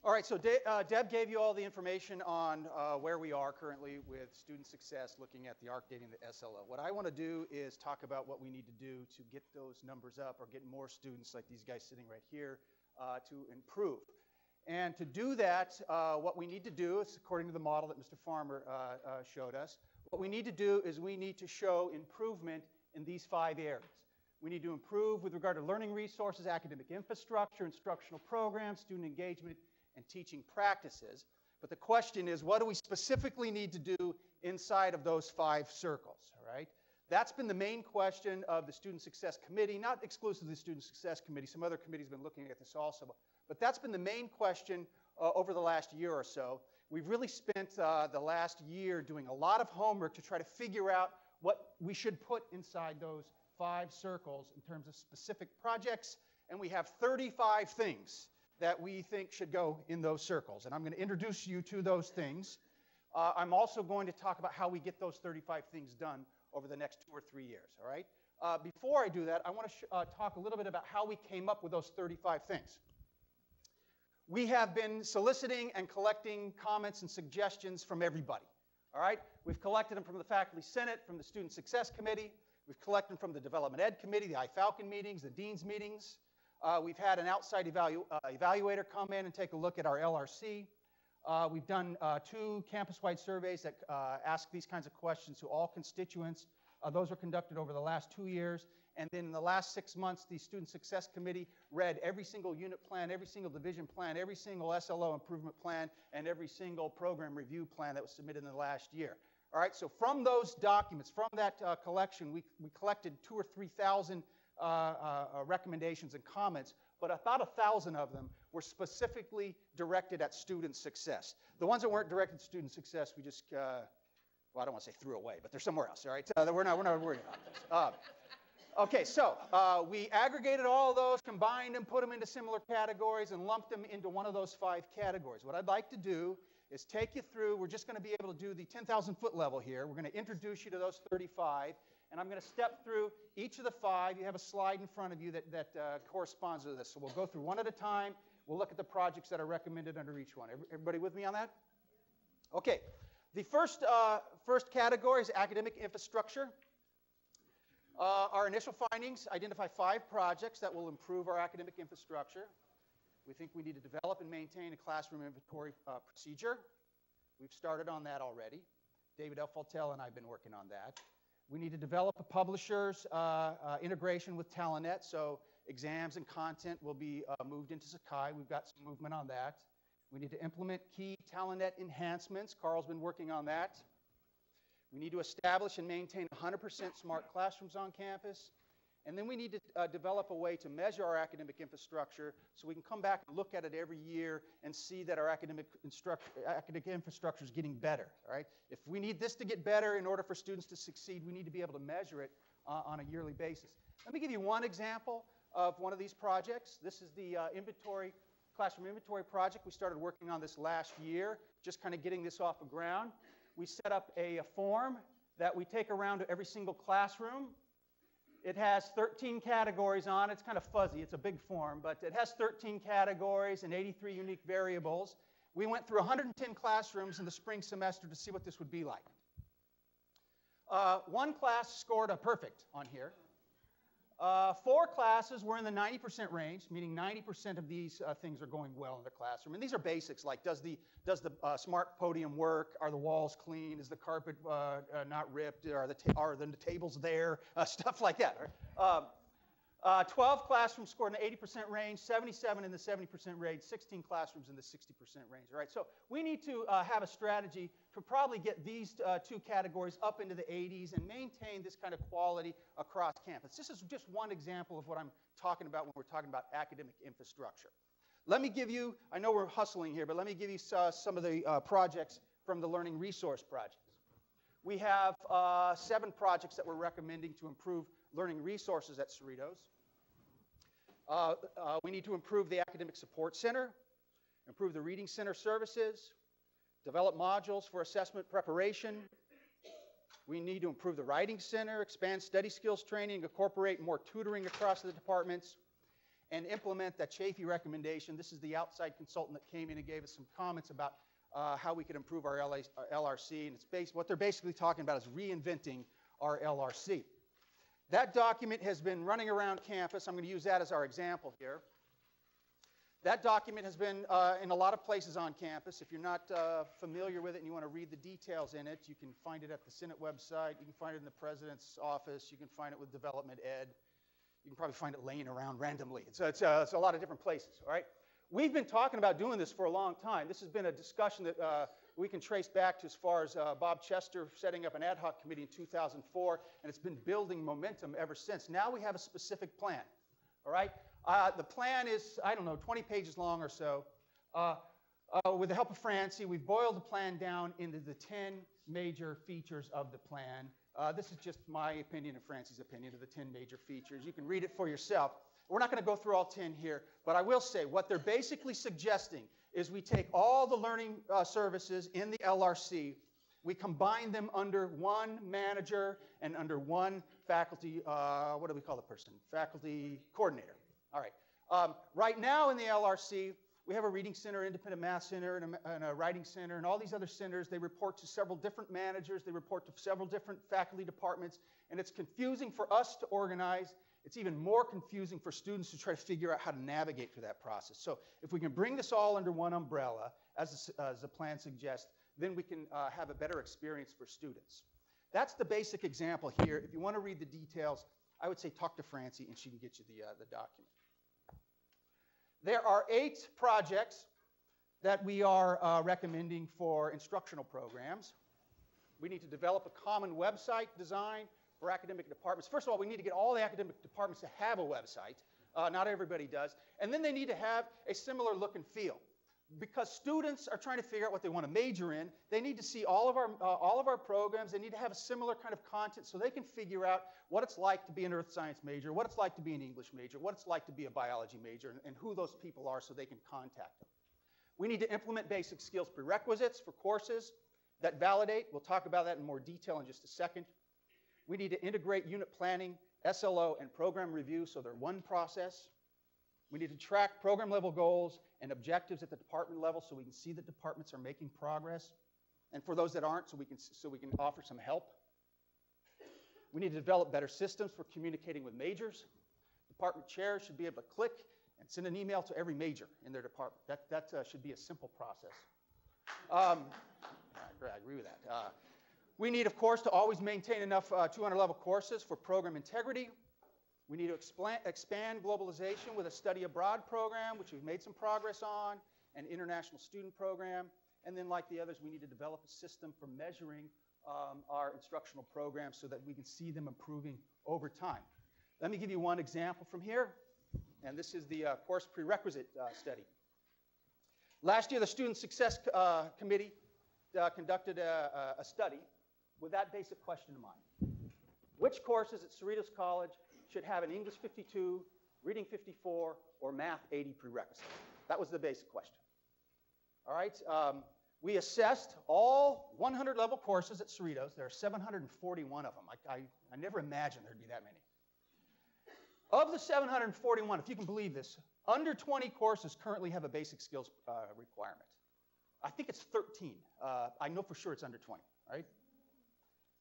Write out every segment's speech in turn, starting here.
All right, so Deb gave you all the information on where we are currently with student success, looking at the ARC data and the SLO. What I want to do is talk about what we need to do to get those numbers up or get more students like these guys sitting right here to improve. And to do that, what we need to do is, according to the model that Mr. Farmer showed us, what we need to do is we need to show improvement in these 5 areas. We need to improve with regard to learning resources, academic infrastructure, instructional programs, student engagement, and teaching practices. But the question is, what do we specifically need to do inside of those 5 circles, all right? That's been the main question of the Student Success Committee, not exclusively the Student Success Committee. Some other committees have been looking at this also. But that's been the main question over the last year or so. We've really spent the last year doing a lot of homework to try to figure out what we should put inside those 5 circles in terms of specific projects. And we have 35 things that we think should go in those circles. And I'm going to introduce you to those things. I'm also going to talk about how we get those 35 things done over the next 2 or 3 years, all right? Before I do that, I want to talk a little bit about how we came up with those 35 things. We have been soliciting and collecting comments and suggestions from everybody, all right? We've collected them from the Faculty Senate, from the Student Success Committee. We've collected them from the Development Ed Committee, the iFalcon meetings, the Dean's meetings. We've had an outside evaluator come in and take a look at our LRC. We've done 2 campus-wide surveys that ask these kinds of questions to all constituents. Those were conducted over the last 2 years. And then in the last 6 months, the Student Success Committee read every single unit plan, every single division plan, every single SLO improvement plan, and every single program review plan that was submitted in the last year. All right, so from those documents, from that collection, we collected 2,000 or 3,000 recommendations and comments, but about 1,000 of them were specifically directed at student success. The ones that weren't directed at student success, we just, well, I don't want to say threw away, but they're somewhere else, all right? We're not worried about this. Okay, so we aggregated all of those, combined them, put them into similar categories, and lumped them into one of those 5 categories. What I'd like to do is take you through, we're just going to be able to do the 10,000-foot level here. We're going to introduce you to those 35. And I'm going to step through each of the 5. You have a slide in front of you that corresponds to this. So we'll go through one at a time. We'll look at the projects that are recommended under each one. Everybody with me on that? Okay. The first category is academic infrastructure. Our initial findings identify 5 projects that will improve our academic infrastructure. We think we need to develop and maintain a classroom inventory procedure. We've started on that already. David Elfaltel and I have been working on that. We need to develop a publisher's integration with Talonet, so exams and content will be moved into Sakai. We've got some movement on that. We need to implement key Talonet enhancements. Carl's been working on that. We need to establish and maintain 100% smart classrooms on campus. And then we need to develop a way to measure our academic infrastructure so we can come back and look at it every year and see that our academic infrastructure is getting better, all right? If we need this to get better in order for students to succeed, we need to be able to measure it on a yearly basis. Let me give you one example of one of these projects. This is the classroom inventory project. We started working on this last year, just kind of getting this off the ground. We set up a form that we take around to every single classroom. It has 13 categories on it. It's kind of fuzzy. It's a big form, but it has 13 categories and 83 unique variables. We went through 110 classrooms in the spring semester to see what this would be like. One class scored a perfect on here. 4 classes were in the 90% range, meaning 90% of these things are going well in the classroom. And these are basics, like does the smart podium work? Are the walls clean? Is the carpet not ripped? Are the tables there? Stuff like that. Right? 12 classrooms scored in the 80% range, 77 in the 70% range, 16 classrooms in the 60% range. All right, so we need to have a strategy to probably get these 2 categories up into the 80s and maintain this kind of quality across campus. This is just one example of what I'm talking about when we're talking about academic infrastructure. Let me give you, I know we're hustling here, but let me give you some of the projects from the Learning Resource Projects. We have 7 projects that we're recommending to improve learning resources at Cerritos. We need to improve the Academic Support Center, improve the Reading Center services, develop modules for assessment preparation. We need to improve the Writing Center, expand study skills training, incorporate more tutoring across the departments. and implement that Chafee recommendation. This is the outside consultant that came in and gave us some comments about how we could improve our LRC. And what they're basically talking about is reinventing our LRC. That document has been running around campus. I'm going to use that as our example here. That document has been in a lot of places on campus. If you're not familiar with it and you want to read the details in it, you can find it at the Senate website. You can find it in the President's office. You can find it with Development Ed. You can probably find it laying around randomly. It's a lot of different places, all right? We've been talking about doing this for a long time. This has been a discussion that we can trace back to as far as Bob Chester setting up an ad hoc committee in 2004, and it's been building momentum ever since. Now we have a specific plan, all right? The plan is, I don't know, 20 pages long or so. With the help of Francie, we've boiled the plan down into the 10 major features of the plan. This is just my opinion and Francie's opinion of the 10 major features. You can read it for yourself. We're not going to go through all 10 here, but I will say what they're basically suggesting is we take all the learning services in the LRC, we combine them under one manager and under one faculty, what do we call the person? Faculty coordinator. All right. Right now in the LRC, we have a reading center, independent math center, and a writing center, and all these other centers. They report to several different managers. They report to several different faculty departments, and it's confusing for us to organize. It's even more confusing for students to try to figure out how to navigate through that process. So if we can bring this all under one umbrella, as the plan suggests, then we can have a better experience for students. That's the basic example here. If you want to read the details, I would say talk to Francie, and she can get you the document. There are 8 projects that we are recommending for instructional programs. We need to develop a common website design for academic departments. First of all, we need to get all the academic departments to have a website. Not everybody does. And then they need to have a similar look and feel. Because students are trying to figure out what they want to major in, they need to see all of our programs. They need to have a similar kind of content so they can figure out what it's like to be an earth science major, what it's like to be an English major, what it's like to be a biology major, and who those people are so they can contact them. We need to implement basic skills prerequisites for courses that validate. We'll talk about that in more detail in just a second. We need to integrate unit planning, SLO, and program review so they're one process. We need to track program level goals and objectives at the department level so we can see that departments are making progress. And for those that aren't, so we can offer some help. We need to develop better systems for communicating with majors. Department chairs should be able to click and send an email to every major in their department. That should be a simple process. I agree with that. We need, of course, to always maintain enough 200-level courses for program integrity. We need to expand globalization with a study abroad program, which we've made some progress on, an international student program. And then, like the others, we need to develop a system for measuring our instructional programs so that we can see them improving over time. Let me give you one example from here. And this is the course prerequisite study. Last year, the Student Success Committee conducted a study with that basic question in mind. Which courses at Cerritos College should have an English 52, Reading 54, or Math 80 prerequisite? That was the basic question. All right. We assessed all 100-level courses at Cerritos. There are 741 of them. I never imagined there'd be that many. Of the 741, if you can believe this, under 20 courses currently have a basic skills requirement. I think it's 13. I know for sure it's under 20, right?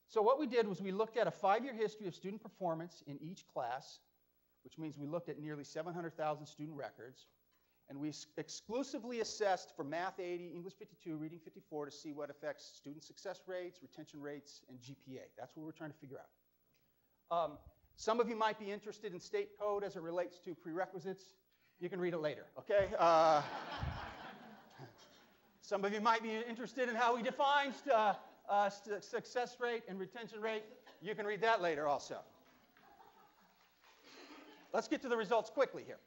So what we did was we looked at a 5-year history of student performance in each class, which means we looked at nearly 700,000 student records, and we exclusively assessed for Math 80, English 52, Reading 54 to see what affects student success rates, retention rates, and GPA. That's what we're trying to figure out. Some of you might be interested in state code as it relates to prerequisites. You can read it later, okay? Some of you might be interested in how we define success rate and retention rate. You can read that later also. Let's get to the results quickly here.